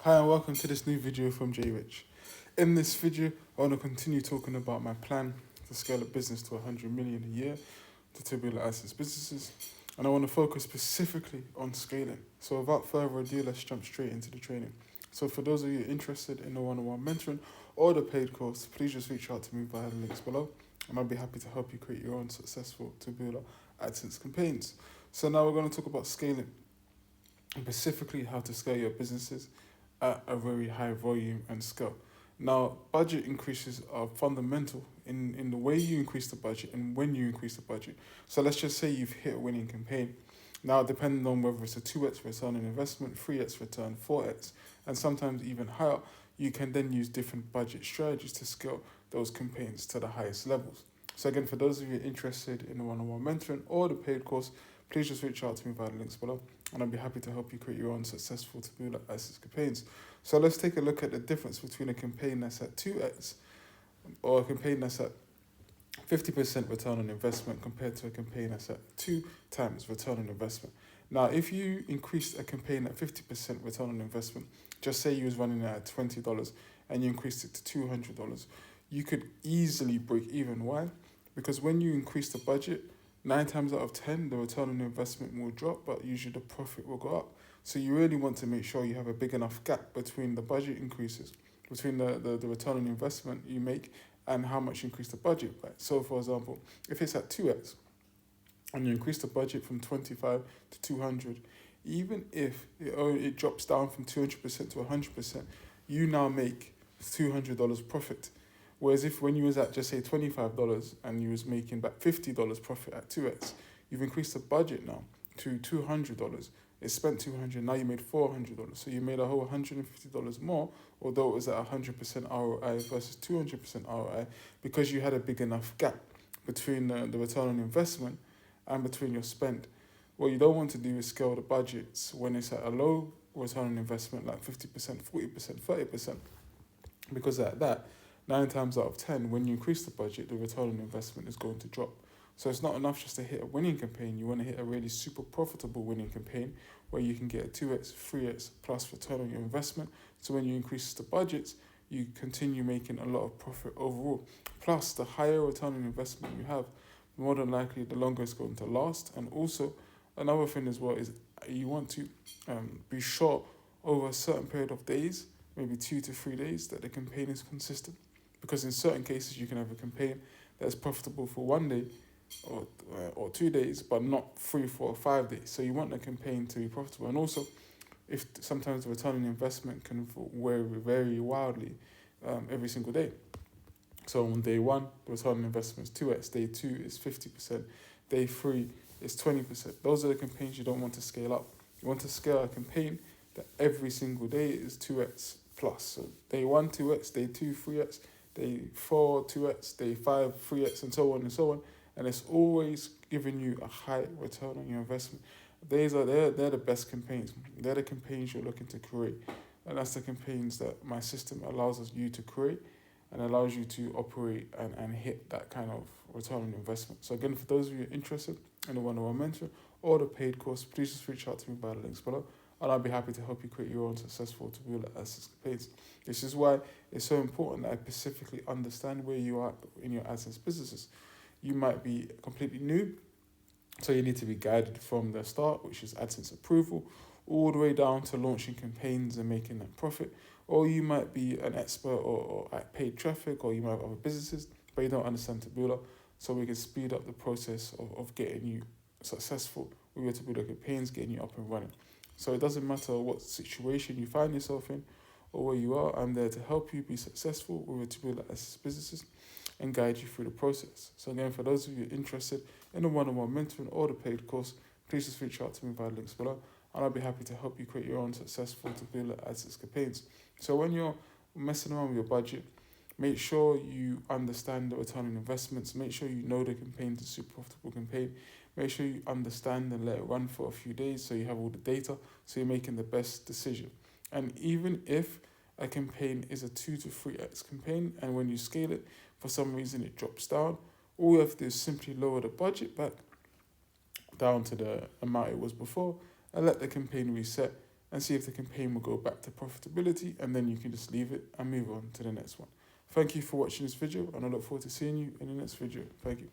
Hi and welcome to this new video from J Rich. In this video, I want to continue talking about my plan to scale a business to 100 million a year to Taboola Adsense businesses, and I want to focus specifically on scaling. So without further ado, let's jump straight into the training. So for those of you interested in the one-on-one mentoring or the paid course, please just reach out to me via the links below, and I'll be happy to help you create your own successful Taboola Adsense campaigns. So now we're going to talk about scaling, and specifically how to scale your businesses at a very high volume and scale. Now, budget increases are fundamental in the way you increase the budget and when you increase the budget. So let's just say you've hit a winning campaign. Now, depending on whether it's a 2x return on investment, 3x return, 4x, and sometimes even higher, you can then use different budget strategies to scale those campaigns to the highest levels. So again, for those of you interested in the one-on-one mentoring or the paid course, please just reach out to me via the links below, and I'll be happy to help you create your own successful Taboola Adsense campaigns. So let's take a look at the difference between a campaign that's at 2x or a campaign that's at 50% return on investment compared to a campaign that's at 2 times return on investment. Now, if you increased a campaign at 50% return on investment, just say you was running it at $20 and you increased it to $200, you could easily break even. Why? Because when you increase the budget, 9 times out of 10, the return on investment will drop, but usually the profit will go up. So you really want to make sure you have a big enough gap between the budget increases, between the return on investment you make and how much you increase the budget by. So for example, if it's at 2x and you increase the budget from 25 to 200, even if it drops down from 200% to 100%, you now make $200 profit. Whereas if when you was at just say $25 and you was making back $50 profit at 2x, you've increased the budget now to $200. It spent $200, now you made $400. So you made a whole $150 more, although it was at 100% ROI versus 200% ROI, because you had a big enough gap between the return on investment and between your spend. What you don't want to do is scale the budgets when it's at a low return on investment, like 50%, 40%, 30%, because at that, 9 times out of 10, when you increase the budget, the return on investment is going to drop. So it's not enough just to hit a winning campaign. You want to hit a really super profitable winning campaign where you can get a 2x, 3x plus return on your investment. So when you increase the budgets, you continue making a lot of profit overall. Plus, the higher return on investment you have, more than likely the longer it's going to last. And also, another thing as well is you want to be sure over a certain period of days, maybe 2 to 3 days, that the campaign is consistent. Because in certain cases, you can have a campaign that's profitable for 1 day or 2 days, but not 3, 4, or 5 days. So you want the campaign to be profitable. And also, if sometimes the return on investment can vary wildly every single day. So on day 1, the return on investment is 2x. Day 2 is 50%. Day 3 is 20%. Those are the campaigns you don't want to scale up. You want to scale a campaign that every single day is 2x plus. So day 1, 2x. Day 2, 3x. Day 4, 2x, day 5, 3x, and so on and so on. And it's always giving you a high return on your investment. They're the best campaigns. They're the campaigns you're looking to create. And that's the campaigns that my system allows you to create and allows you to operate and hit that kind of return on investment. So again, for those of you interested in the one-on-one mentor or the paid course, please just reach out to me by the links below, and I'll be happy to help you create your own successful Taboola Adsense campaigns. This is why it's so important that I specifically understand where you are in your Adsense businesses. You might be completely new, so you need to be guided from the start, which is Adsense approval, all the way down to launching campaigns and making that profit. Or you might be an expert or at paid traffic, or you might have other businesses, but you don't understand Taboola, so we can speed up the process of getting you successful with your Taboola campaigns, getting you up and running. So it doesn't matter what situation you find yourself in or where you are, I'm there to help you be successful with your Taboola Adsense businesses and guide you through the process. So again, for those of you interested in the one-on-one mentoring or the paid course, please just reach out to me via the links below, and I'll be happy to help you create your own successful Taboola Adsense campaigns. So when you're messing around with your budget, make sure you understand the return on investments. Make sure you know the campaign is a super profitable campaign. Make sure you understand and let it run for a few days so you have all the data, so you're making the best decision. And even if a campaign is a 2 to 3x campaign, and when you scale it, for some reason it drops down, all you have to do is simply lower the budget back down to the amount it was before and let the campaign reset and see if the campaign will go back to profitability, and then you can just leave it and move on to the next one. Thank you for watching this video, and I look forward to seeing you in the next video. Thank you.